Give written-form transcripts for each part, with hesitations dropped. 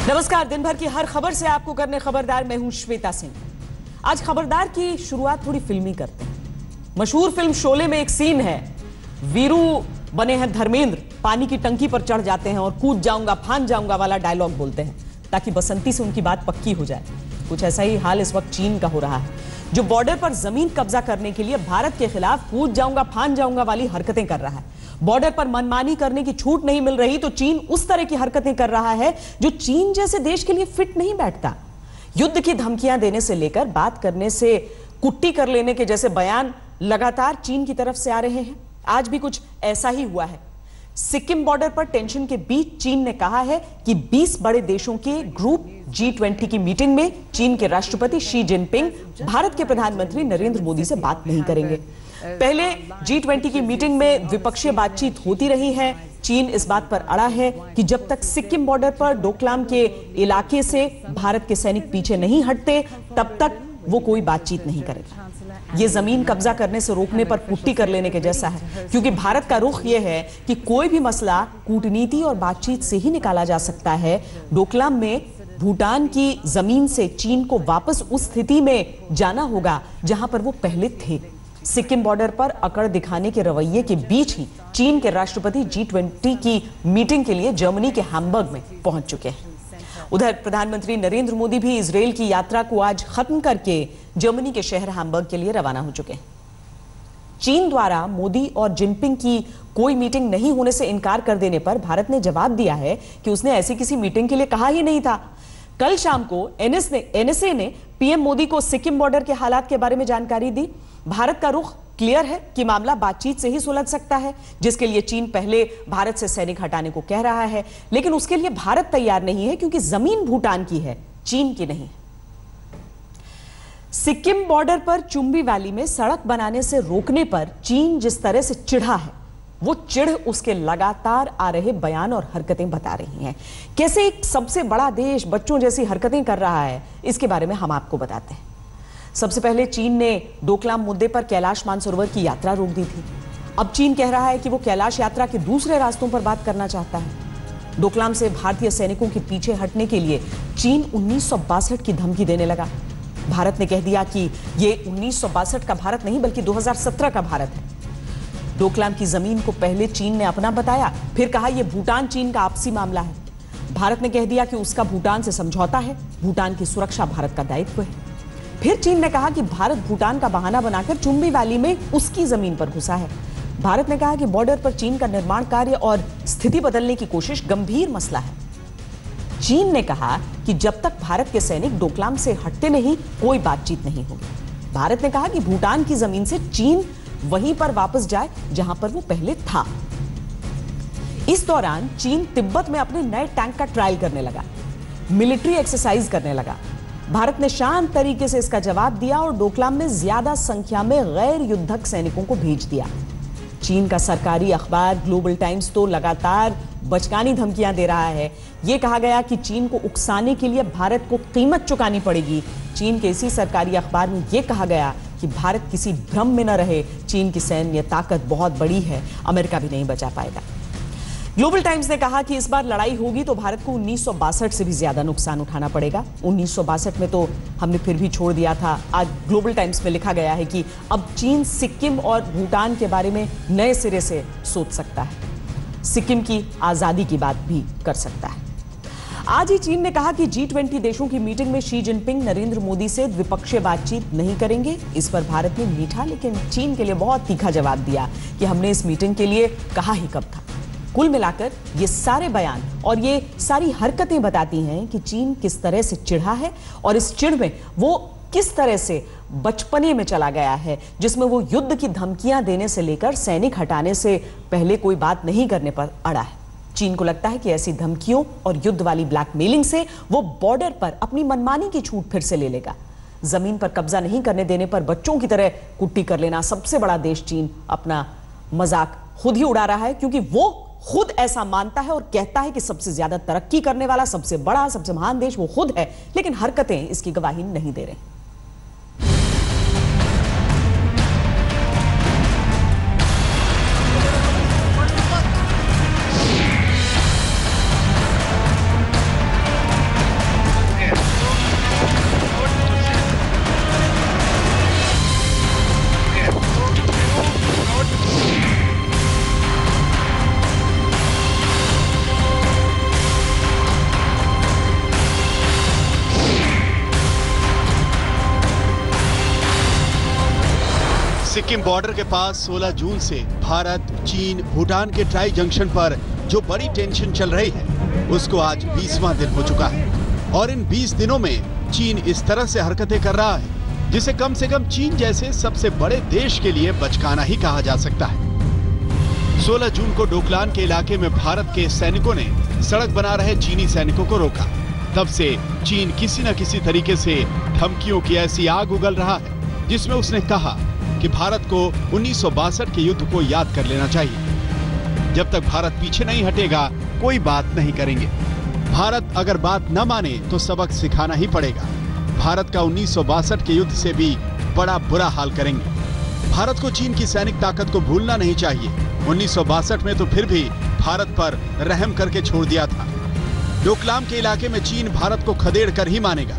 नमस्कार। दिन भर की हर खबर से आपको करने खबरदार, मैं हूं श्वेता सिंह। आज खबरदार की शुरुआत थोड़ी फिल्मी करते हैं। मशहूर फिल्म शोले में एक सीन है, वीरू बने हैं धर्मेंद्र, पानी की टंकी पर चढ़ जाते हैं और कूद जाऊंगा फान जाऊंगा वाला डायलॉग बोलते हैं ताकि बसंती से उनकी बात पक्की हो जाए। कुछ ऐसा ही हाल इस वक्त चीन का हो रहा है, जो बॉर्डर पर जमीन कब्जा करने के लिए भारत के खिलाफ कूद जाऊंगा फान जाऊंगा वाली हरकतें कर रहा है। बॉर्डर पर मनमानी करने की छूट नहीं मिल रही तो चीन उस तरह की हरकतें कर रहा है जो चीन जैसे देश के लिए फिट नहीं बैठता। युद्ध की धमकियां देने से लेकर बात करने से कुट्टी कर लेने के जैसे बयान लगातार चीन की तरफ से आ रहे हैं। आज भी कुछ ऐसा ही हुआ है। सिक्किम बॉर्डर पर टेंशन के बीच चीन ने कहा है कि 20 बड़े देशों के ग्रुप G20 की मीटिंग में चीन के राष्ट्रपति शी जिनपिंग भारत के प्रधानमंत्री नरेंद्र मोदी से बात नहीं करेंगे। पहले G20 की मीटिंग में द्विपक्षीय बातचीत होती रही है। चीन इस बात पर अड़ा है कि जब तक सिक्किम बॉर्डर पर डोकलाम के इलाके से भारत के सैनिक पीछे नहीं हटते तब तक वो कोई बातचीत नहीं करेगा। ये जमीन कब्जा करने से रोकने पर कुट्टी कर लेने के जैसा है, क्योंकि भारत का रुख यह है कि कोई भी मसला कूटनीति और बातचीत से ही निकाला जा सकता है। डोकलाम में भूटान की जमीन से चीन को वापस उस स्थिति में जाना होगा जहां पर वो पहले थे। सिक्किम बॉर्डर पर अकड़ दिखाने के रवैये के बीच ही चीन के राष्ट्रपति G20 की मीटिंग के लिए जर्मनी के हैम्बर्ग में पहुंच चुके हैं। उधर प्रधानमंत्री नरेंद्र मोदी भी इजरायल की यात्रा को आज खत्म करके जर्मनी के शहर हैम्बर्ग के लिए रवाना हो चुके हैं। चीन द्वारा मोदी और जिनपिंग की कोई मीटिंग नहीं होने से इनकार कर देने पर भारत ने जवाब दिया है कि उसने ऐसी किसी मीटिंग के लिए कहा ही नहीं था। कल शाम को एनएसए ने पीएम मोदी को सिक्किम बॉर्डर के हालात के बारे में जानकारी दी। भारत का रुख क्लियर है कि मामला बातचीत से ही सुलझ सकता है, जिसके लिए चीन पहले भारत से सैनिक हटाने को कह रहा है, लेकिन उसके लिए भारत तैयार नहीं है क्योंकि जमीन भूटान की है, चीन की नहीं। सिक्किम बॉर्डर पर चुम्बी वैली में सड़क बनाने से रोकने पर चीन जिस तरह से चिढ़ा है, वो चिढ़ उसके लगातार आ रहे बयान और हरकतें बता रही हैं। कैसे एक सबसे बड़ा देश बच्चों जैसी हरकतें कर रहा है, इसके बारे में हम आपको बताते हैं। सबसे पहले चीन ने डोकलाम मुद्दे पर कैलाश मानसरोवर की यात्रा रोक दी थी। अब चीन कह रहा है कि वो कैलाश यात्रा के दूसरे रास्तों पर बात करना चाहता है। डोकलाम से भारतीय सैनिकों के पीछे हटने के लिए चीन 1962 की धमकी देने लगा। भारत ने कह दिया कि ये 1962 का भारत नहीं बल्कि 2017 का भारत है। डोकलाम की जमीन को पहले चीन ने अपना बताया, फिर कहा यह भूटान चीन का आपसी मामला है। भारत ने कह दिया कि उसका भूटान से समझौता है, भूटान की सुरक्षा भारत का दायित्व है। फिर चीन ने कहा कि भारत भूटान का बहाना बनाकर चुम्बी वैली में उसकी जमीन पर घुसा है। भारत ने कहा कि बॉर्डर पर चीन का निर्माण कार्य और स्थिति बदलने की कोशिश गंभीर मसला है। चीन ने कहा कि जब तक भारत के सैनिक डोकलाम से हटते नहीं, कोई बातचीत नहीं होगी। भारत ने कहा कि भूटान की जमीन से चीन वहीं पर वापस जाए जहां पर वो पहले था। इस दौरान चीन तिब्बत में अपने नए टैंक का ट्रायल करने लगा, मिलिट्री एक्सरसाइज करने लगा। भारत ने शांत तरीके से इसका जवाब दिया और डोकलाम में ज्यादा संख्या में गैर युद्धक सैनिकों को भेज दिया। चीन का सरकारी अखबार ग्लोबल टाइम्स तो लगातार बचकानी धमकियां दे रहा है। यह कहा गया कि चीन को उकसाने के लिए भारत को कीमत चुकानी पड़ेगी। चीन के इसी सरकारी अखबार में यह कहा गया कि भारत किसी भ्रम में न रहे, चीन की सैन्य ताकत बहुत बड़ी है, अमेरिका भी नहीं बचा पाएगा। ग्लोबल टाइम्स ने कहा कि इस बार लड़ाई होगी तो भारत को 1962 से भी ज्यादा नुकसान उठाना पड़ेगा। 1962 में तो हमने फिर भी छोड़ दिया था। आज ग्लोबल टाइम्स में लिखा गया है कि अब चीन सिक्किम और भूटान के बारे में नए सिरे से सोच सकता है, सिक्किम की आजादी की बात भी कर सकता है। आज ही चीन ने कहा कि G20 देशों की मीटिंग में शी जिनपिंग नरेंद्र मोदी से द्विपक्षीय बातचीत नहीं करेंगे। इस पर भारत ने मीठा लेकिन चीन के लिए बहुत तीखा जवाब दिया कि हमने इस मीटिंग के लिए कहा ही कब था। कुल मिलाकर ये सारे बयान और ये सारी हरकतें बताती हैं कि चीन किस तरह से चिढ़ा है और इस चिढ़ में वो किस तरह से बचपने में चला गया है, जिसमें वो युद्ध की धमकियां देने से लेकर सैनिक हटाने से पहले कोई बात नहीं करने पर अड़ा है। चीन को लगता है कि ऐसी धमकियों और युद्ध वाली ब्लैकमेलिंग से वो बॉर्डर पर अपनी मनमानी की छूट फिर से ले लेगा। जमीन पर कब्जा नहीं करने देने पर बच्चों की तरह कुट्टी कर लेना। सबसे बड़ा देश चीन अपना मजाक खुद ही उड़ा रहा है, क्योंकि वो खुद ऐसा मानता है और कहता है कि सबसे ज्यादा तरक्की करने वाला, सबसे बड़ा, सबसे महान देश वो खुद है, लेकिन हरकतें इसकी गवाही नहीं दे रही। सिक्किम बॉर्डर के पास 16 जून से भारत, चीन, भूटान के ट्राई जंक्शन पर जो बड़ी टेंशन चल रही है उसको आज 20वां दिन हो चुका है और इन 20 दिनों में चीन इस तरह से हरकतें कर रहा है जिसे कम से कम चीन जैसे सबसे बड़े देश के लिए बचकाना ही कहा जा सकता है। 16 जून को डोकलाम के इलाके में भारत के सैनिकों ने सड़क बना रहे चीनी सैनिकों को रोका। तब से चीन किसी न किसी तरीके से धमकियों की ऐसी आग उगल रहा है जिसमें उसने कहा कि भारत को 1962 के युद्ध को याद कर लेना चाहिए। जब तक भारत पीछे नहीं हटेगा कोई बात नहीं करेंगे। भारत अगर बात न माने तो सबक सिखाना ही पड़ेगा। भारत का 1962 के युद्ध से भी बड़ा बुरा हाल करेंगे। भारत को चीन की सैनिक ताकत को भूलना नहीं चाहिए। 1962 में तो फिर भी भारत पर रहम करके छोड़ दिया था। डोकलाम के इलाके में चीन भारत को खदेड़ कर ही मानेगा।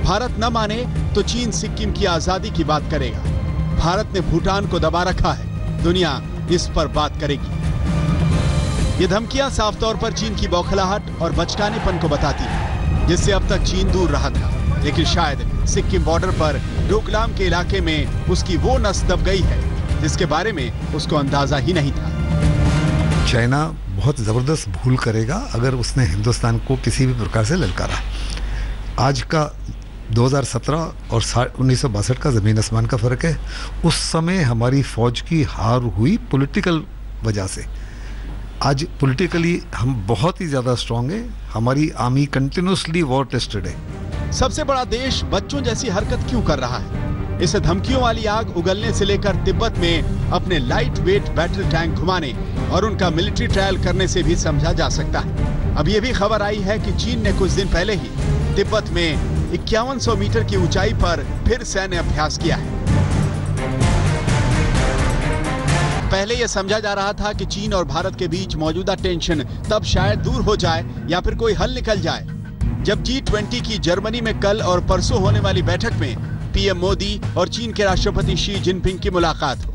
भारत न माने तो चीन सिक्किम की आजादी की बात करेगा। भारत ने भूटान को दबा रखा है, दुनिया इस पर बात करेगी। ये धमकियां साफ तौर पर चीन की बौखलाहट और बचकानेपन को बताती है जिससे अब तक चीन दूर रहा था। लेकिन शायद सिक्किम बॉर्डर पर डोकलाम के इलाके में उसकी वो नस दब गई है जिसके बारे में उसको अंदाजा ही नहीं था। चाइना बहुत जबरदस्त भूल करेगा अगर उसने हिंदुस्तान को किसी भी प्रकार से ललकारा। आज का 2017 और 1962 का जमीन आसमान का फर्क है। उस समय हमारी फौज की हार हुई पॉलिटिकल वजह से। आज पॉलिटिकली हम बहुत ही ज्यादा स्ट्रांग है। हमारी आर्मी कंटिन्यूसली वॉर टेस्टेड है। सबसे बड़ा देश बच्चों जैसी हरकत क्यों कर रहा है? इसे धमकियों वाली आग उगलने से लेकर तिब्बत में अपने लाइट वेट बैटल टैंक घुमाने और उनका मिलिट्री ट्रायल करने से भी समझा जा सकता है। अब ये भी खबर आई है कि चीन ने कुछ दिन पहले ही तिब्बत में 5100 मीटर की ऊंचाई पर फिर सैन्य अभ्यास किया है। पहले यह समझा जा रहा था कि चीन और भारत के बीच मौजूदा टेंशन तब शायद दूर हो जाए या फिर कोई हल निकल जाए जब G20 की जर्मनी में कल और परसों होने वाली बैठक में पीएम मोदी और चीन के राष्ट्रपति शी जिनपिंग की मुलाकात हो।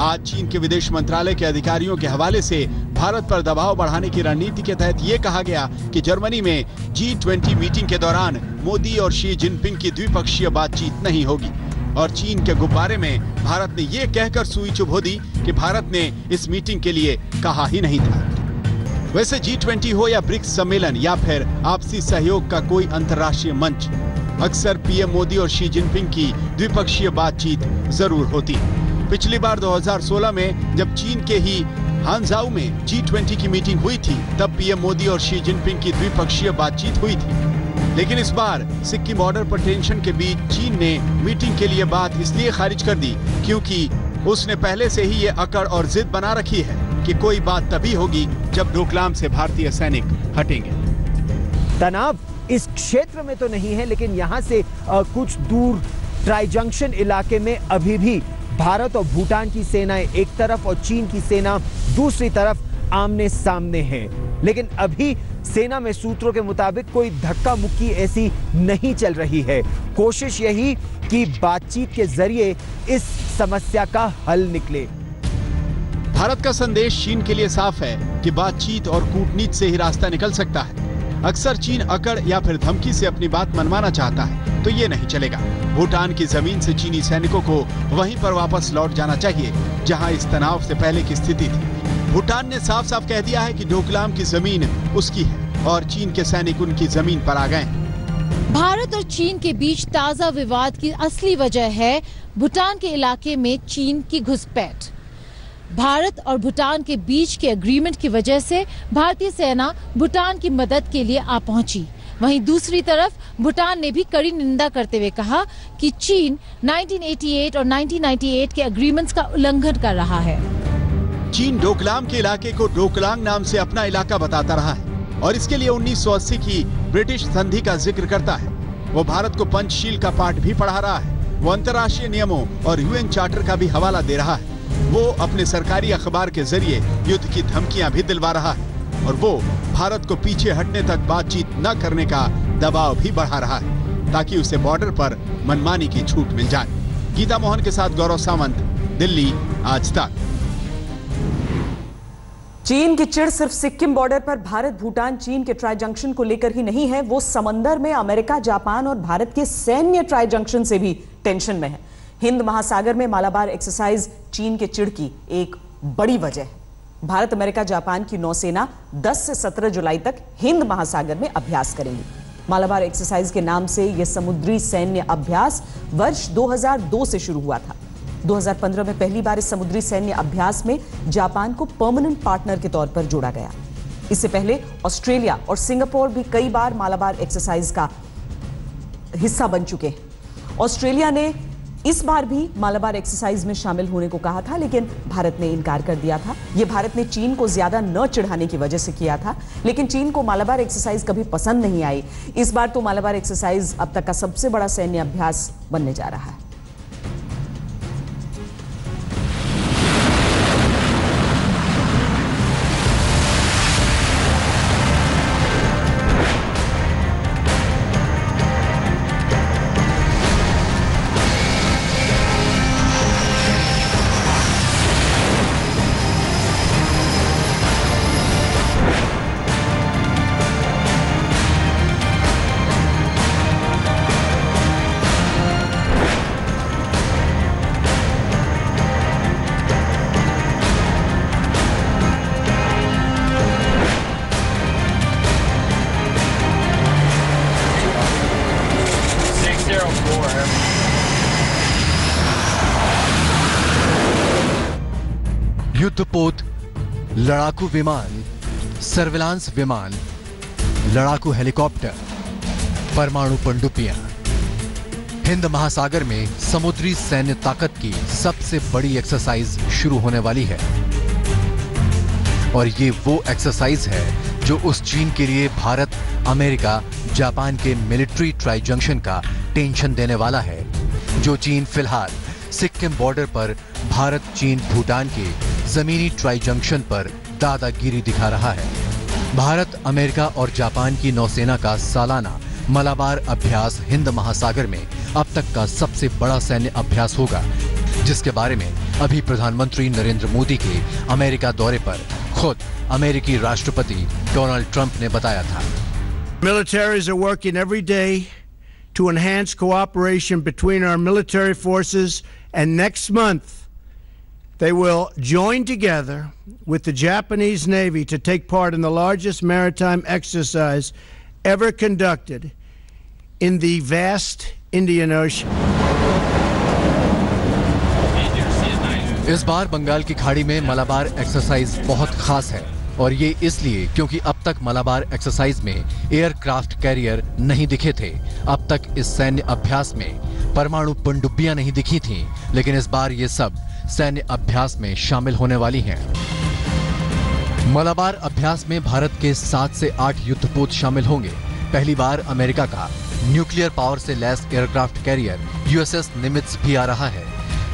आज चीन के विदेश मंत्रालय के अधिकारियों के हवाले से भारत पर दबाव बढ़ाने की रणनीति के तहत ये कहा गया कि जर्मनी में G20 मीटिंग के दौरान मोदी और शी जिनपिंग की द्विपक्षीय बातचीत नहीं होगी और चीन के गुब्बारे में भारत ने ये कहकर सुई चुभो दी कि भारत ने इस मीटिंग के लिए कहा ही नहीं था। वैसे G20 हो या ब्रिक्स सम्मेलन या फिर आपसी सहयोग का कोई अंतर्राष्ट्रीय मंच, अक्सर पीएम मोदी और शी जिनपिंग की द्विपक्षीय बातचीत जरूर होती है। पिछली बार 2016 में जब चीन के ही हांगझाऊ में G20 की मीटिंग हुई थी तब पीएम मोदी और शी जिनपिंग की द्विपक्षीय बातचीत हुई थी। लेकिन इस बार सिक्किम बॉर्डर पर टेंशन के बीच चीन ने मीटिंग के लिए बात इसलिए खारिज कर दी क्योंकि उसने पहले से ही ये अकड़ और जिद बना रखी है कि कोई बात तभी होगी जब डोकलाम से भारतीय सैनिक हटेंगे। तनाव इस क्षेत्र में तो नहीं है लेकिन यहाँ से कुछ दूर ट्राई जंक्शन इलाके में अभी भी भारत और भूटान की सेनाएं एक तरफ और चीन की सेना दूसरी तरफ आमने सामने है। लेकिन अभी सेना में सूत्रों के मुताबिक कोई धक्का मुक्की ऐसी नहीं चल रही है। कोशिश यही कि बातचीत के जरिए इस समस्या का हल निकले। भारत का संदेश चीन के लिए साफ है कि बातचीत और कूटनीति से ही रास्ता निकल सकता है। अक्सर चीन अकड़ या फिर धमकी से अपनी बात मनवाना चाहता है तो ये नहीं चलेगा। भूटान की जमीन से चीनी सैनिकों को वहीं पर वापस लौट जाना चाहिए जहां इस तनाव से पहले की स्थिति थी। भूटान ने साफ साफ कह दिया है कि डोकलाम की जमीन उसकी है और चीन के सैनिक उनकी जमीन पर आ गए हैं। भारत और चीन के बीच ताजा विवाद की असली वजह है भूटान के इलाके में चीन की घुसपैठ। भारत और भूटान के बीच के एग्रीमेंट की वजह से भारतीय सेना भूटान की मदद के लिए आ पहुंची। वहीं दूसरी तरफ भूटान ने भी कड़ी निंदा करते हुए कहा कि चीन 1988 और 1998 के एग्रीमेंट्स का उल्लंघन कर रहा है। चीन डोकलाम के इलाके को डोकलांग नाम से अपना इलाका बताता रहा है और इसके लिए 1980 की ब्रिटिश संधि का जिक्र करता है। वो भारत को पंचशील का पाठ भी पढ़ा रहा है। वो अंतर्राष्ट्रीय नियमों और यूएन चार्टर का भी हवाला दे रहा है। वो अपने सरकारी अखबार के जरिए युद्ध की धमकियां भी दिलवा रहा है और वो भारत को पीछे हटने तक बातचीत न करने का दबाव भी बढ़ा रहा है ताकि उसे बॉर्डर पर मनमानी की छूट मिल जाए। गीता मोहन के साथ गौरव सामंत, दिल्ली, आज तक। चीन की चिढ़ सिर्फ सिक्किम बॉर्डर पर भारत भूटान चीन के ट्राई जंक्शन को लेकर ही नहीं है, वो समंदर में अमेरिका, जापान और भारत के सैन्य ट्राई जंक्शन से भी टेंशन में है। हिंद महासागर में मालाबार एक्सरसाइज चीन के चिढ़ की एक बड़ी वजह है। भारत, अमेरिका, जापान की नौसेना 10 से 17 जुलाई तक हिंद महासागर में अभ्यास करेंगी। मालाबार एक्सरसाइज के नाम से यह समुद्री सैन्य अभ्यास वर्ष 2002 से शुरू हुआ था। 2015 में पहली बार इस समुद्री सैन्य अभ्यास में जापान को परमानेंट पार्टनर के तौर पर जोड़ा गया। इससे पहले ऑस्ट्रेलिया और सिंगापुर भी कई बार मालाबार एक्सरसाइज का हिस्सा बन चुके हैं। ऑस्ट्रेलिया ने इस बार भी मालाबार एक्सरसाइज में शामिल होने को कहा था, लेकिन भारत ने इनकार कर दिया था। यह भारत ने चीन को ज्यादा न चिढ़ाने की वजह से किया था, लेकिन चीन को मालाबार एक्सरसाइज कभी पसंद नहीं आई। इस बार तो मालाबार एक्सरसाइज अब तक का सबसे बड़ा सैन्य अभ्यास बनने जा रहा है। युद्धपोत, लड़ाकू विमान, सर्विलांस विमान, लड़ाकू हेलीकॉप्टर, परमाणु पनडुब्बियां। हिंद महासागर में समुद्री सैन्य ताकत की सबसे बड़ी एक्सरसाइज शुरू होने वाली है। और ये वो एक्सरसाइज है जो उस चीन के लिए भारत, अमेरिका, जापान के मिलिट्री ट्राई जंक्शन का टेंशन देने वाला है, जो चीन फिलहाल सिक्किम बॉर्डर पर भारत, चीन, भूटान के जमीनी ट्राई जंक्शन पर दादागिरी दिखा रहा है। भारत, अमेरिका और जापान की नौसेना का सालाना मालाबार अभ्यास हिंद महासागर में अब तक का सबसे बड़ा सैन्य अभ्यास होगा, जिसके बारे में अभी प्रधानमंत्री नरेंद्र मोदी के अमेरिका दौरे पर खुद अमेरिकी राष्ट्रपति डोनाल्ड ट्रंप ने बताया था। Militaries are working every day to enhance cooperation between our military forces, and next month they will join together with the Japanese Navy to take part in the largest maritime exercise ever conducted in the vast Indian Ocean. इस बार बंगाल की खाड़ी में Malabar exercise बहुत खास है, और ये इसलिए क्योंकि अब तक मालाबार एक्सरसाइज में एयरक्राफ्ट कैरियर नहीं दिखे थे। अब तक इस सैन्य अभ्यास में परमाणु पनडुब्बियां नहीं दिखी थीं, लेकिन इस बार ये सब सैन्य अभ्यास में शामिल होने वाली हैं। मालाबार अभ्यास में भारत के 7 से 8 युद्धपोत शामिल होंगे। पहली बार अमेरिका का न्यूक्लियर पावर से लैस एयरक्राफ्ट कैरियर यूएसएस निमित्ज भी आ रहा है।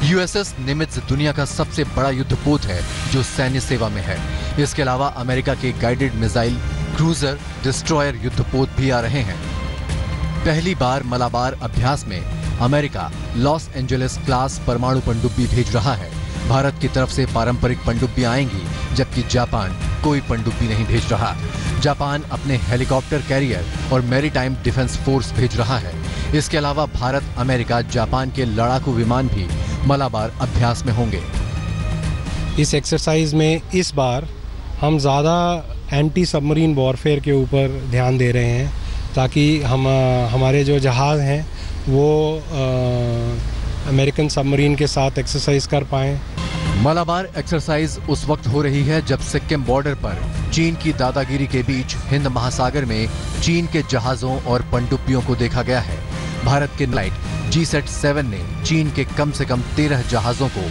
यूएसएस निमित्ज दुनिया का सबसे बड़ा युद्धपोत है जो सैन्य सेवा में है। इसके अलावा अमेरिका के गाइडेड मिसाइल, क्रूजर, डिस्ट्रॉयर युद्धपोत भी आ रहे हैं। पहली बार मालाबार अभ्यास में अमेरिका लॉस एंजेलिस क्लास परमाणु पनडुब्बी भेज रहा है। भारत की तरफ से पारंपरिक पनडुब्बियां आएंगी, जबकि जापान कोई पनडुब्बी नहीं भेज रहा। जापान अपने हेलीकॉप्टर कैरियर और मैरीटाइम डिफेंस फोर्स भेज रहा है। इसके अलावा भारत, अमेरिका, जापान के लड़ाकू विमान भी मालाबार अभ्यास में होंगे। इस एक्सरसाइज में इस बार हम ज़्यादा एंटी सबमरीन वॉरफेयर के ऊपर ध्यान दे रहे हैं, ताकि हमारे जो जहाज़ हैं वो अमेरिकन सबमरीन के साथ एक्सरसाइज कर पाएँ। मालाबार एक्सरसाइज उस वक्त हो रही है जब सिक्किम बॉर्डर पर चीन की दादागिरी के बीच हिंद महासागर में चीन के जहाज़ों और पनडुब्बियों को देखा गया है। भारत के लाइट GSAT-7 ने चीन के कम से कम 13 जहाज़ों को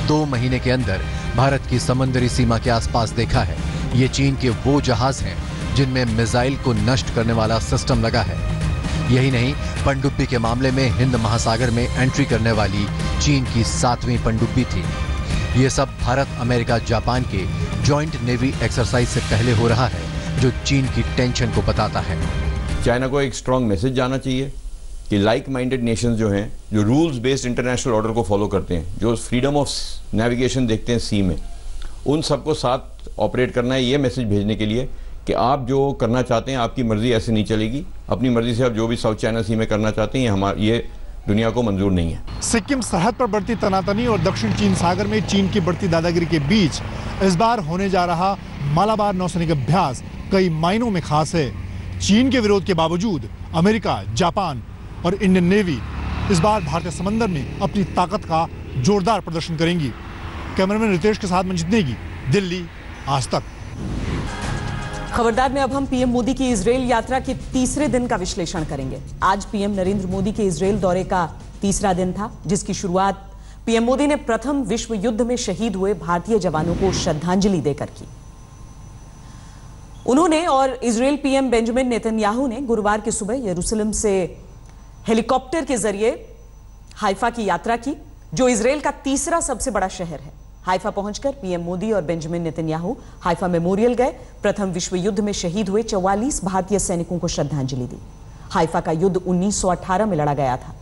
2 महीने के अंदर भारत की समुद्री सीमा के आसपास देखा है। ये चीन के वो जहाज़ हैं जिनमें मिसाइल को नष्ट करने वाला सिस्टम लगा है। यही नहीं, पनडुब्बी के मामले में हिंद महासागर में एंट्री करने वाली चीन की 7वीं पनडुब्बी थी। ये सब भारत, अमेरिका, जापान के जॉइंट नेवी एक्सरसाइज से पहले हो रहा है, जो चीन की टेंशन को बताता है। चाइना को एक स्ट्रांग मैसेज जाना चाहिए कि लाइक माइंडेड नेशंस जो हैं, जो रूल्स बेस्ड इंटरनेशनल ऑर्डर को फॉलो करते हैं, जो फ्रीडम ऑफ नेविगेशन देखते हैं सी में, उन सबको साथ ऑपरेट करना है। ये मैसेज भेजने के लिए कि आप जो करना चाहते हैं, आपकी मर्जी ऐसे नहीं चलेगी। अपनी मर्जी से आप जो भी साउथ चाइना सी में करना चाहते हैं, ये दुनिया को मंजूर नहीं है। सिक्किम सरहद पर बढ़ती तनातनी और दक्षिण चीन सागर में चीन की बढ़ती दादागिरी के बीच इस बार होने जा रहा मालाबार नौसैनिक अभ्यास कई मायनों में खास है। चीन के विरोध के बावजूद अमेरिका, जापान और इंडियन नेवी इस बार भारतीय समंदर में अपनी ताकत का जोरदार प्रदर्शन करेंगी। कैमरामैन रितेश के साथ मंजित नेगी, दिल्ली, आज तक। खबरदार में अब हम पीएम मोदी की इजरायल यात्रा के तीसरे दिन का विश्लेषण करेंगे। आज पीएम नरेंद्र मोदी के इजरायल दौरे का तीसरा दिन था, जिसकी शुरुआत पीएम मोदी ने प्रथम विश्व युद्ध में शहीद हुए भारतीय जवानों को श्रद्धांजलि देकर की। उन्होंने और इजरायल पीएम बेंजामिन नेतन्याहू ने गुरुवार की सुबह यरूशलेम से हेलीकॉप्टर के जरिए हाइफा की यात्रा की, जो इजरायल का तीसरा सबसे बड़ा शहर है। हाइफा पहुंचकर पीएम मोदी और बेंजामिन नेतन्याहू हाइफा मेमोरियल गए, प्रथम विश्व युद्ध में शहीद हुए 44 भारतीय सैनिकों को श्रद्धांजलि दी। हाइफा का युद्ध 1918 में लड़ा गया था।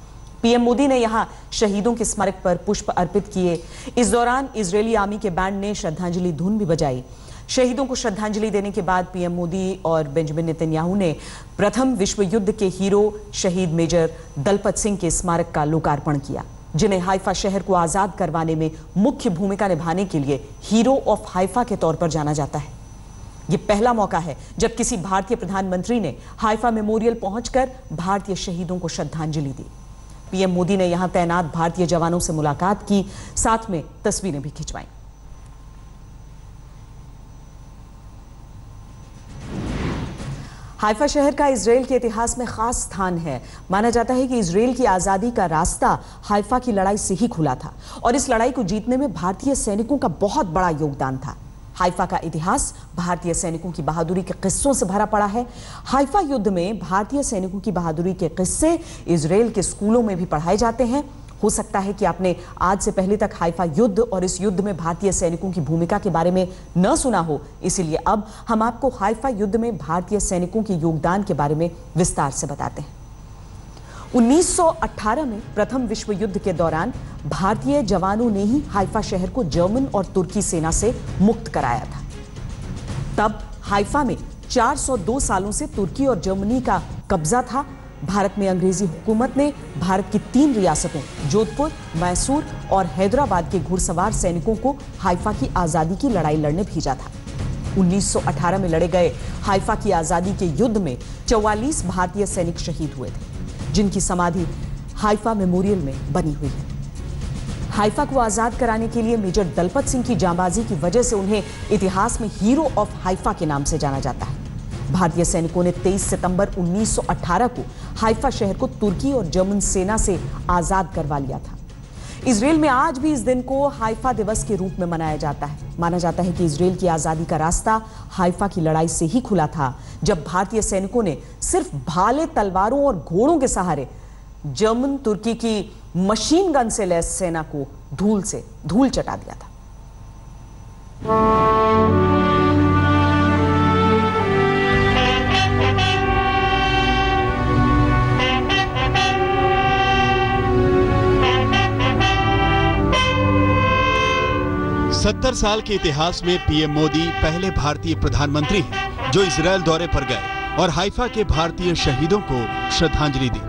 पीएम मोदी ने यहां शहीदों के स्मारक पर पुष्प अर्पित किए। इस दौरान इजरायली आर्मी के बैंड ने श्रद्धांजलि धुन भी बजाई। शहीदों को श्रद्धांजलि देने के बाद पीएम मोदी और बेंजामिन नेतन्याहू ने प्रथम विश्व युद्ध के हीरो शहीद मेजर दलपत सिंह के स्मारक का लोकार्पण किया, जिन्हें हाइफा शहर को आजाद करवाने में मुख्य भूमिका निभाने के लिए हीरो ऑफ हाइफा के तौर पर जाना जाता है। यह पहला मौका है जब किसी भारतीय प्रधानमंत्री ने हाइफा मेमोरियल पहुंचकर भारतीय शहीदों को श्रद्धांजलि दी। पीएम मोदी ने यहां तैनात भारतीय जवानों से मुलाकात की, साथ में तस्वीरें भी खिंचवाईं। हाइफा शहर का इजरायल के इतिहास में खास स्थान है। माना जाता है कि इजरायल की आजादी का रास्ता हाइफा की लड़ाई से ही खुला था और इस लड़ाई को जीतने में भारतीय सैनिकों का बहुत बड़ा योगदान था। हाइफा का इतिहास भारतीय सैनिकों की बहादुरी के किस्सों से भरा पड़ा है। हाइफा युद्ध में भारतीय सैनिकों की बहादुरी के किस्से इजरायल के स्कूलों में भी पढ़ाए जाते हैं। हो सकता है कि आपने आज से पहले तक हाइफा युद्ध और इस युद्ध में भारतीय सैनिकों की भूमिका के बारे में न सुना हो, इसीलिए अब हम आपको हाइफा युद्ध में भारतीय सैनिकों के योगदान के बारे में विस्तार से बताते हैं। 1918 में प्रथम विश्व युद्ध के दौरान भारतीय जवानों ने ही हाइफा शहर को जर्मन और तुर्की सेना से मुक्त कराया था। तब हाइफा में 402 सालों से तुर्की और जर्मनी का कब्जा था। भारत में अंग्रेजी हुकूमत ने भारत की 3 रियासतों जोधपुर, मैसूर और हैदराबाद के घुड़सवार सैनिकों को हाइफा की आजादी की लड़ाई लड़ने भेजा था। 1918 में लड़े गए हाइफा की आजादी के युद्ध में 44 भारतीय सैनिक शहीद हुए थे, जिनकी समाधि हाइफा मेमोरियल में बनी हुई है। हाइफा को आजाद कराने के लिए मेजर दलपत सिंह की जांबाजी की वजह से उन्हें इतिहास में हीरो ऑफ हाइफा के नाम से जाना जाता है। भारतीय सैनिकों ने 23 सितंबर 1918 को हाइफा शहर को तुर्की और जर्मन सेना से आजाद करवा लिया था। इजरायल में आज भी इस दिन को हाइफा दिवस के रूप में मनाया जाता है। माना जाता है कि इजरायल की आजादी का रास्ता हाइफा की लड़ाई से ही खुला था, जब भारतीय सैनिकों ने सिर्फ भाले, तलवारों और घोड़ों के सहारे जर्मन तुर्की की मशीन गन से लैस सेना को धूल चटा दिया था। 70 साल के इतिहास में पीएम मोदी पहले भारतीय प्रधानमंत्री हैं जो इजरायल दौरे पर गए और हाइफा के भारतीय शहीदों को श्रद्धांजलि दी।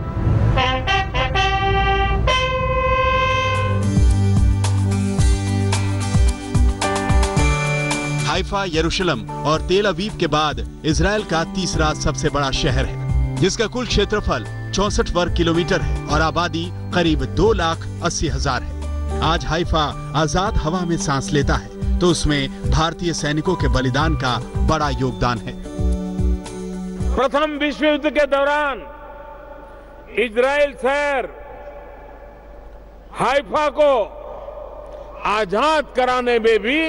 हाइफा यरूशलेम और तेल अवीव के बाद इजरायल का तीसरा सबसे बड़ा शहर है, जिसका कुल क्षेत्रफल 64 वर्ग किलोमीटर है और आबादी करीब 2,80,000 है। आज हाइफा आजाद हवा में सांस लेता है तो उसमें भारतीय सैनिकों के बलिदान का बड़ा योगदान है। प्रथम विश्व युद्ध के दौरान इजरायल शहर हाइफा को आजाद कराने में भी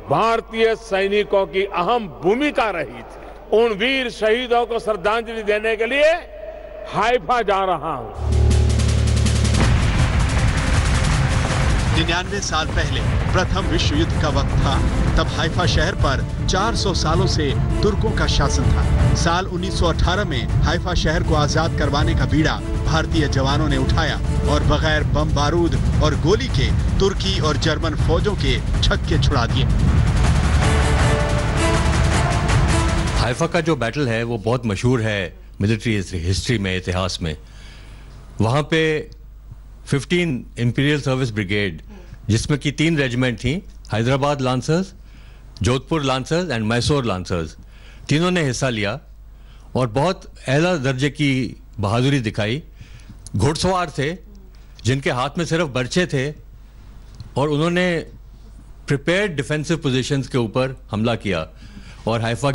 भारतीय सैनिकों की अहम भूमिका रही थी। उन वीर शहीदों को श्रद्धांजलि देने के लिए हाइफा जा रहा हूं। 99 साल पहले प्रथम विश्व युद्ध का वक्त था। तब हाइफा शहर पर 400 सालों से तुर्कों का शासन था। साल 1918 में हाइफा शहर को आजाद करवाने का बीड़ा भारतीय जवानों ने उठाया और बगैर बम बारूद और गोली के तुर्की और जर्मन फौजों के छक्के छुड़ा दिए। हाइफा का जो बैटल है वो बहुत मशहूर है मिलिट्री हिस्ट्री में, इतिहास में। वहाँ पे 15 इंपीरियल सर्विस ब्रिगेड, जिसमें कि 3 रेजिमेंट थी, Hyderabad lancers, Jodhpur lancers and Mysore lancers, तीनों ने हिस्सा लिया और बहुत एला दर्जे की बहादुरी दिखाई। घुड़सवार थे जिनके हाथ में सिर्फ बर्छे थे और उन्होंने प्रिपेयर्ड डिफेंसिव पोजीशंस के ऊपर हमला किया और हाइफा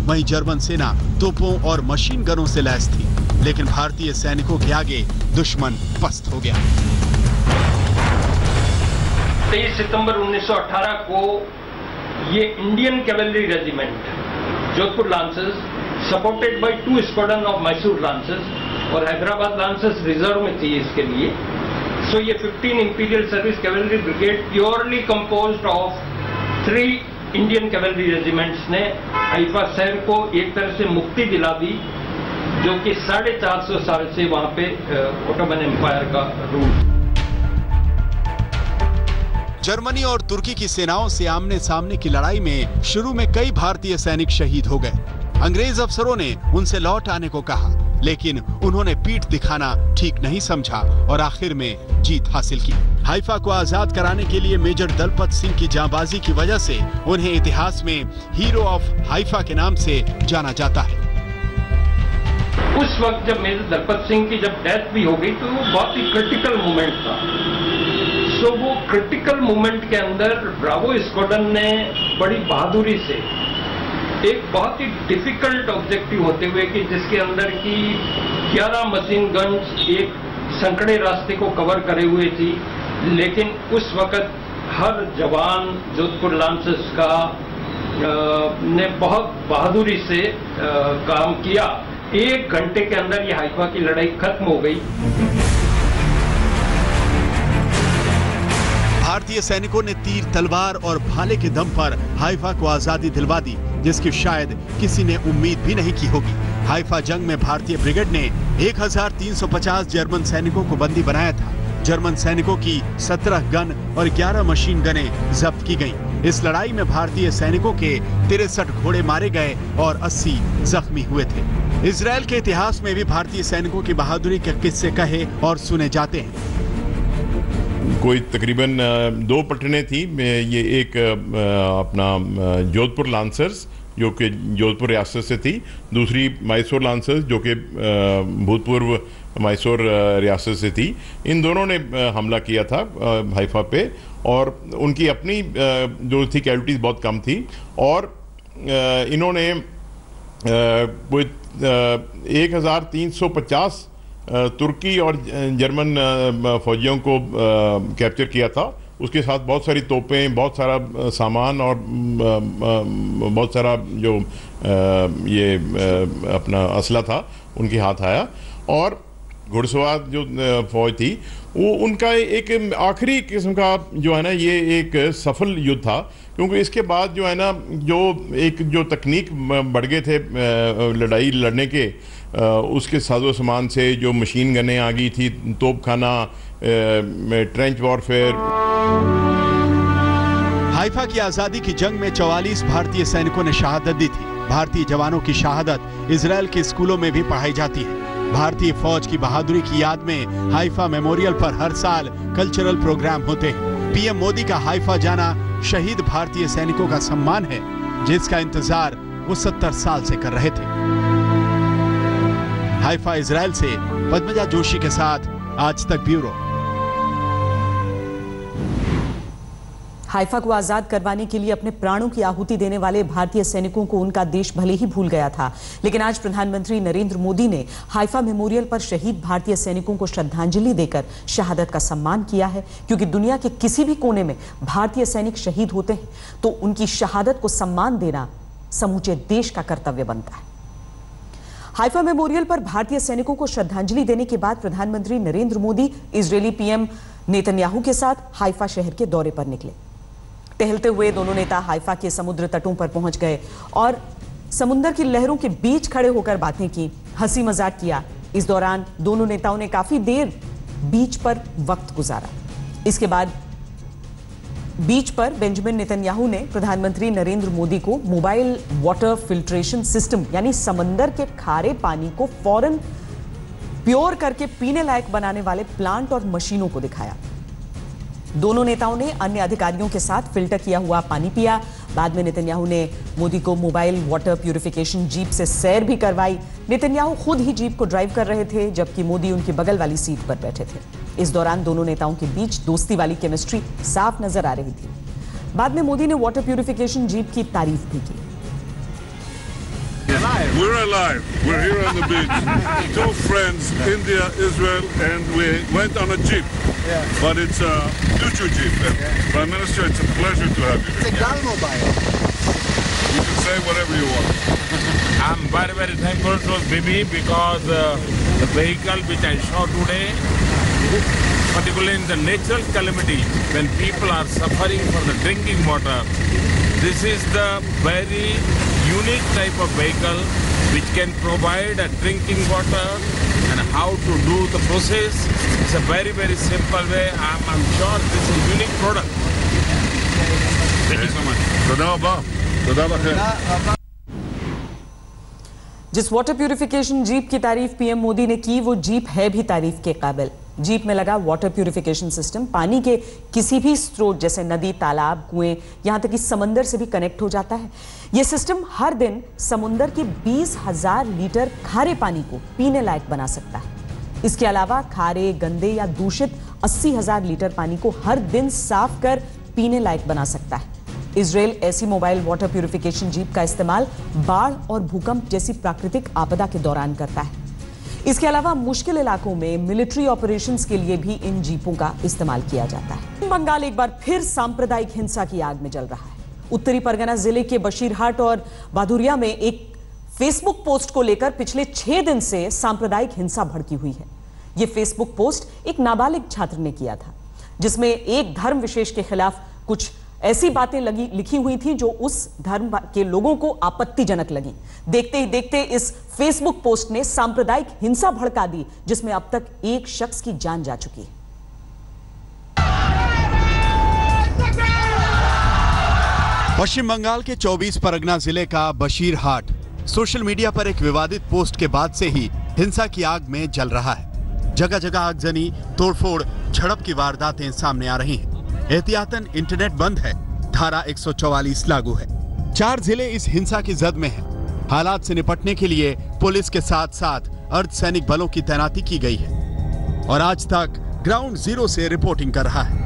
वहीं जर्मन सेना तोपों और मशीन गनों से लैस थी, लेकिन भारतीय सैनिकों के आगे दुश्मन पस्त हो गया। 23 सितंबर 1918 को ये Indian cavalry regiment Jodhpur lancers supported by 2 squadron of Mysore lancers और हैदराबाद लांसर्स रिजर्व में थी इसके लिए। सो ये 15 imperial service cavalry brigade purely composed of 3 Indian cavalry regiments ने हाइफा शहर को एक तरह से मुक्ति दिला दी, जो कि 450 साल से वहां पे ओटोमन एम्पायर का रूल। जर्मनी और तुर्की की सेनाओं से आमने सामने की लड़ाई में शुरू में कई भारतीय सैनिक शहीद हो गए। अंग्रेज अफसरों ने उनसे लौट आने को कहा, लेकिन उन्होंने पीठ दिखाना ठीक नहीं समझा और आखिर में जीत हासिल की। हाइफा को आजाद कराने के लिए मेजर दलपत सिंह की जांबाजी की वजह से उन्हें इतिहास में हीरो ऑफ हाइफा के नाम से जाना जाता है। उस वक्त जब मेजर दलपत सिंह की जब डेथ भी हो गई तो वो बहुत ही क्रिटिकल मोमेंट था। सो वो क्रिटिकल मोमेंट के अंदर ब्रावो स्क्वाड्रन ने बड़ी बहादुरी से एक बहुत ही डिफिकल्ट ऑब्जेक्टिव होते हुए कि जिसके अंदर की 11 मशीन गन्स एक संकड़े रास्ते को कवर करे हुए थी, लेकिन उस वक्त हर जवान जोधपुर लांसर्स का ने बहुत बहादुरी से काम किया। 1 घंटे के अंदर ये हाइफा की लड़ाई खत्म हो गई। भारतीय सैनिकों ने तीर, तलवार और भाले के दम पर हाइफा को आजादी दिलवा दी, जिसकी शायद किसी ने उम्मीद भी नहीं की होगी। हाइफा जंग में भारतीय ब्रिगेड ने 1350 जर्मन सैनिकों को बंदी बनाया था। जर्मन सैनिकों की 17 गन और 11 मशीन गनें जब्त की गईं। इस लड़ाई में भारतीय सैनिकों के 63 घोड़े मारे गए और 80 जख्मी हुए थे। इजराइल के इतिहास में भी भारतीय सैनिकों की बहादुरी के किस्से कहे और सुने जाते हैं। कोई तकरीबन 2 पलटनें थी। ये एक अपना जोधपुर लांसर्स जो कि जोधपुर रियासत से थी, दूसरी मैसूर लांसर्स जो कि भूतपूर्व मैसूर रियासत से थी। इन दोनों ने हमला किया था हाइफा पे और उनकी अपनी जो थी कैजुअल्टीज बहुत कम थी और इन्होंने कोई 1350 तुर्की और जर्मन फौजियों को कैप्चर किया था। उसके साथ बहुत सारी तोपें, बहुत सारा सामान और बहुत सारा जो ये अपना असला था उनके हाथ आया। और घुड़सवार जो फौज थी वो उनका एक आखिरी किस्म का जो है ना ये एक सफल युद्ध था, क्योंकि इसके बाद जो है ना जो तकनीक बढ़ गए थे लड़ाई लड़ने के, उसके साजो सामान से जो मशीन गनें आ गई थी, तोपखाना, ट्रेंच वॉरफेयर। हाइफा की आजादी की जंग में 44 भारतीय सैनिकों ने शहादत दी थी। भारतीय जवानों की शहादत इजराइल के स्कूलों में भी पढ़ाई जाती है। भारतीय फौज की बहादुरी की याद में हाइफा मेमोरियल पर हर साल कल्चरल प्रोग्राम होते हैं। पीएम मोदी का हाइफा जाना शहीद भारतीय सैनिकों का सम्मान है, जिसका इंतजार वो 70 साल से कर रहे थे। हाइफा इजराइल से पद्मजा जोशी के साथ आज तक ब्यूरो। हाइफा को आजाद करवाने के लिए अपने प्राणों की आहुति देने वाले भारतीय सैनिकों को उनका देश भले ही भूल गया था, लेकिन आज प्रधानमंत्री नरेंद्र मोदी ने हाइफा मेमोरियल पर शहीद भारतीय सैनिकों को श्रद्धांजलि देकर शहादत का सम्मान किया है। क्योंकि दुनिया के किसी भी कोने में भारतीय सैनिक शहीद होते हैं तो उनकी शहादत को सम्मान देना समूचे देश का कर्तव्य बनता है। हाइफा मेमोरियल पर भारतीय सैनिकों को श्रद्धांजलि देने के बाद प्रधानमंत्री Narendra Modi Israeli PM Netanyahu के साथ हाइफा शहर के दौरे पर निकले। टहलते हुए दोनों नेता हाइफा के समुद्र तटों पर पहुंच गए और समुद्र की लहरों के बीच खड़े होकर बातें की, हंसी मजाक किया। इस दौरान दोनों नेताओं ने काफी देर बीच पर वक्त गुजारा। इसके बाद बीच पर बेंजामिन नेतन्याहू ने प्रधानमंत्री नरेंद्र मोदी को मोबाइल वाटर फिल्ट्रेशन सिस्टम यानी समंदर के खारे पानी को फौरन प्योर करके पीने लायक बनाने वाले प्लांट और मशीनों को दिखाया। दोनों नेताओं ने अन्य अधिकारियों के साथ फिल्टर किया हुआ पानी पिया। बाद में नेतन्याहू ने मोदी को मोबाइल वाटर प्यूरिफिकेशन जीप से सैर भी करवाई। नेतन्याहू खुद ही जीप को ड्राइव कर रहे थे, जबकि मोदी उनकी बगल वाली सीट पर बैठे थे। इस दौरान दोनों नेताओं के बीच दोस्ती वाली केमिस्ट्री साफ नजर आ रही थी। बाद में मोदी ने वाटर प्यूरिफिकेशन जीप की तारीफ भी की। We're alive. We're here on the beach. Two friends, India, Israel, and we went on a jeep. But it's a future jeep. Prime Minister, it's a pleasure to have you. It's a gun mobile. You can say whatever you want. I'm very, very thankful to Bibi because the vehicle which I saw today, particularly in the natural calamity, when people are suffering for the drinking water, this is the very unique type of vehicle which can provide a drinking water and how to do the process. It's a very, very simple way. I'm sure this is a unique product. Thank you so much. Toda khair. जिस water purification jeep की तारीफ PM Modi ने की, वो jeep है भी तारीफ के काबिल। जीप में लगा वाटर प्यूरिफिकेशन सिस्टम पानी के किसी भी स्रोत जैसे नदी, तालाब, कुएं, यहां तक कि समंदर से भी कनेक्ट हो जाता है। यह सिस्टम हर दिन समुंदर के 20,000 लीटर खारे पानी को पीने लायक बना सकता है। इसके अलावा खारे, गंदे या दूषित 80,000 लीटर पानी को हर दिन साफ कर पीने लायक बना सकता है। इजराइल ऐसी मोबाइल वाटर प्यूरिफिकेशन जीप का इस्तेमाल बाढ़ और भूकंप जैसी प्राकृतिक आपदा के दौरान करता है। इसके अलावा मुश्किल इलाकों में मिलिट्री ऑपरेशंस के लिए भी इन जीपों का इस्तेमाल किया जाता है। बंगाल एक बार फिर सांप्रदायिक हिंसा की आग में जल रहा है। उत्तरी परगना जिले के बशीरहाट और बादुरिया में एक फेसबुक पोस्ट को लेकर पिछले 6 दिन से सांप्रदायिक हिंसा भड़की हुई है। यह फेसबुक पोस्ट एक नाबालिग छात्र ने किया था, जिसमें एक धर्म विशेष के खिलाफ कुछ ऐसी बातें लिखी हुई थी जो उस धर्म के लोगों को आपत्तिजनक लगी। देखते ही देखते इस फेसबुक पोस्ट ने सांप्रदायिक हिंसा भड़का दी, जिसमें अब तक एक शख्स की जान जा चुकी है। पश्चिम बंगाल के 24 परगना जिले का बशीरहाट सोशल मीडिया पर एक विवादित पोस्ट के बाद से ही हिंसा की आग में जल रहा है। जगह जगह आगजनी, तोड़फोड़, झड़प की वारदातें सामने आ रही हैं। एहतियातन इंटरनेट बंद है, धारा 144 लागू है। 4 जिले इस हिंसा की जद में हैं। हालात से निपटने के लिए पुलिस के साथ साथ अर्धसैनिक बलों की तैनाती की गई है और आज तक ग्राउंड जीरो से रिपोर्टिंग कर रहा है।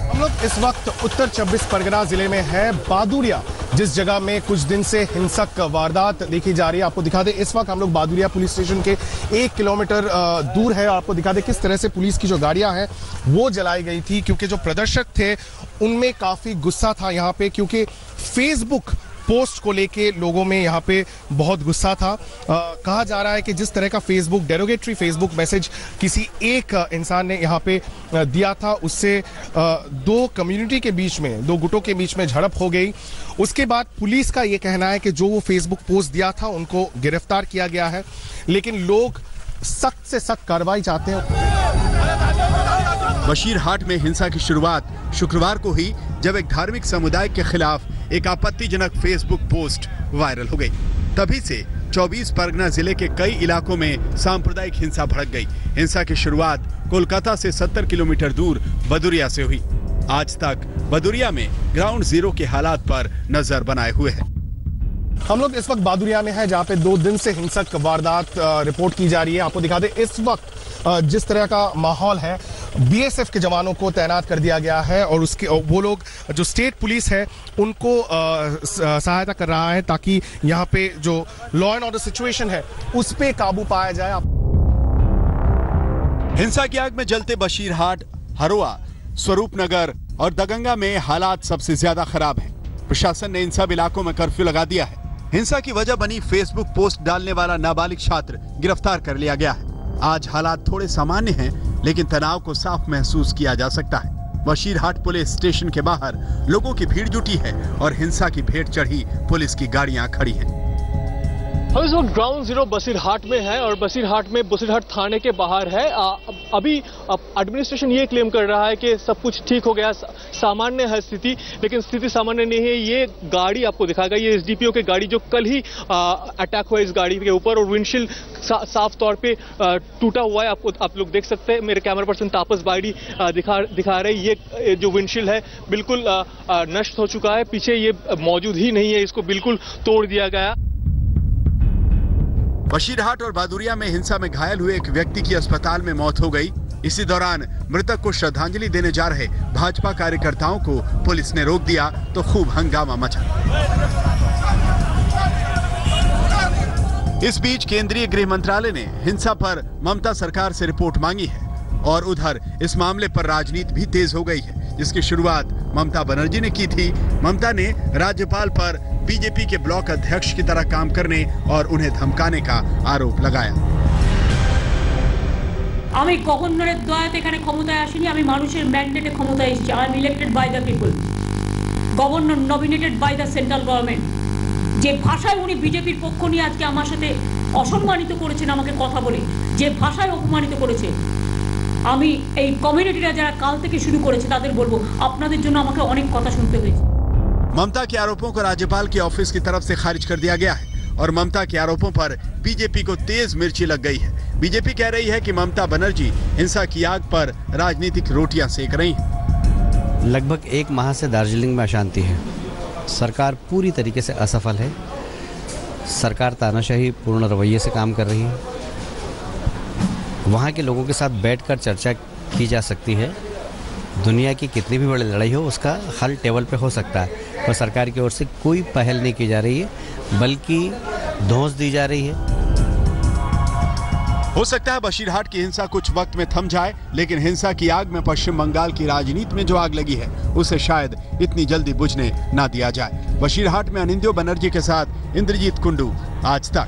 हम लोग इस वक्त उत्तर 24 परगना जिले में है, बादुरिया, जिस जगह में कुछ दिन से हिंसक वारदात देखी जा रही है। आपको दिखा दें, इस वक्त हम लोग बादुरिया पुलिस स्टेशन के 1 किलोमीटर दूर है। आपको दिखा दें किस तरह से पुलिस की जो गाड़ियां हैं वो जलाई गई थी, क्योंकि जो प्रदर्शक थे उनमें काफी गुस्सा था यहाँ पे, क्योंकि फेसबुक पोस्ट को लेके लोगों में यहाँ पे बहुत गुस्सा था। कहा जा रहा है कि जिस तरह का फेसबुक डेरोगेटरी फेसबुक मैसेज किसी एक इंसान ने यहाँ पे दिया था, उससे 2 कम्युनिटी के बीच में, 2 गुटों के बीच में झड़प हो गई। उसके बाद पुलिस का ये कहना है कि जो वो फेसबुक पोस्ट दिया था उनको गिरफ्तार किया गया है, लेकिन लोग सख्त से सख्त कार्रवाई चाहते हैं। बशीरहाट में हिंसा की शुरुआत शुक्रवार को हुई, जब एक धार्मिक समुदाय के खिलाफ एक आपत्तिजनक फेसबुक पोस्ट वायरल हो गई। तभी से 24 परगना जिले के कई इलाकों में सांप्रदायिक हिंसा भड़क गई। हिंसा की शुरुआत कोलकाता से 70 किलोमीटर दूर बदुरिया से हुई। आज तक बदुरिया में ग्राउंड जीरो के हालात पर नजर बनाए हुए हैं। हम लोग इस वक्त बादुरिया में है, जहाँ पे 2 दिन से हिंसक वारदात रिपोर्ट की जा रही है। आपको दिखा दें, इस वक्त जिस तरह का माहौल है, बीएसएफ के जवानों को तैनात कर दिया गया है और उसके वो लोग जो स्टेट पुलिस है उनको सहायता कर रहा है, ताकि यहाँ पे जो लॉ एंड ऑर्डर सिचुएशन है उस पे काबू पाया जाए। हिंसा की आग में जलते बशीरहाट, हरोआ, स्वरूपनगर और दगंगा में हालात सबसे ज्यादा खराब हैं। प्रशासन ने इन सब इलाकों में कर्फ्यू लगा दिया है। हिंसा की वजह बनी फेसबुक पोस्ट डालने वाला नाबालिग छात्र गिरफ्तार कर लिया गया है। आज हालात थोड़े सामान्य हैं, लेकिन तनाव को साफ महसूस किया जा सकता है। बशीरहाट पुलिस स्टेशन के बाहर लोगों की भीड़ जुटी है और हिंसा की भेंट चढ़ी पुलिस की गाड़ियां खड़ी हैं। हम इस वक्त ग्राउंड जीरो बसीरहाट में है और बसीरहाट में बसीरहाट थाने के बाहर है। अभी एडमिनिस्ट्रेशन ये क्लेम कर रहा है कि सब कुछ ठीक हो गया, सामान्य है स्थिति, लेकिन स्थिति सामान्य नहीं है। ये गाड़ी आपको दिखाएगा, ये एसडीपीओ की गाड़ी जो कल ही अटैक हुआ इस गाड़ी के ऊपर, और विंडशील्ड साफ तौर पे टूटा हुआ है। आप लोग देख सकते हैं, मेरे कैमरा पर्सन तापस बाड़ी दिखा रहे। ये जो विंडशील्ड है बिल्कुल नष्ट हो चुका है, पीछे ये मौजूद ही नहीं है, इसको बिल्कुल तोड़ दिया गया। बशीरहाट और बादुरिया में हिंसा में घायल हुए एक व्यक्ति की अस्पताल में मौत हो गई। इसी दौरान मृतक को श्रद्धांजलि देने जा रहे भाजपा कार्यकर्ताओं को पुलिस ने रोक दिया तो खूब हंगामा मचा। इस बीच केंद्रीय गृह मंत्रालय ने हिंसा पर ममता सरकार से रिपोर्ट मांगी है और उधर इस मामले पर राजनीति भी तेज हो गई है, जिसकी शुरुआत ममता बनर्जी ने की थी। ममता ने राज्यपाल पर बीजेपी के ब्लॉक अध्यक्ष की तरह काम करने और उन्हें धमकाने का आरोप लगाया। আমি গভর্নরের দয়াতে এখানে ক্ষমতায় আসিনি, আমি মানুষের ম্যান্ডেটে ক্ষমতায় এসেছি। I am elected by the people, governor nominated by the central government. যে ভাষায় উনি বিজেপির পক্ষ নিয়ে আজকে আমার সাথে অসম্মানিত করেছেন, আমাকে কথা বলে যে ভাষায় অপমানিত করেছে, আমি এই কমিউনিটিরা যারা কাল থেকে শুরু করেছে তাদের বলবো আপনাদের জন্য আমাকে অনেক কথা শুনতে হয়েছে। ममता के आरोपों को राज्यपाल के ऑफिस की तरफ से खारिज कर दिया गया है और ममता के आरोपों पर बीजेपी को तेज मिर्ची लग गई है। बीजेपी कह रही है कि ममता बनर्जी हिंसा की आग पर राजनीतिक रोटियां सेक रही हैं। लगभग एक माह से दार्जिलिंग में अशांति है, सरकार पूरी तरीके से असफल है। सरकार तानाशाही पूर्ण रवैये से काम कर रही है। वहाँ के लोगों के साथ बैठकर चर्चा की जा सकती है। दुनिया की कितनी भी बड़ी लड़ाई हो उसका हल टेबल पे हो सकता है, पर सरकार की ओर से कोई पहल नहीं की जा रही है, बल्कि धौंस दी जा रही है। हो सकता है बशीरहाट की हिंसा कुछ वक्त में थम जाए, लेकिन हिंसा की आग में पश्चिम बंगाल की राजनीति में जो आग लगी है उसे शायद इतनी जल्दी बुझने ना दिया जाए। बशीरहाट में अनिंद्यो बनर्जी के साथ इंद्रजीत कुंडू, आज तक।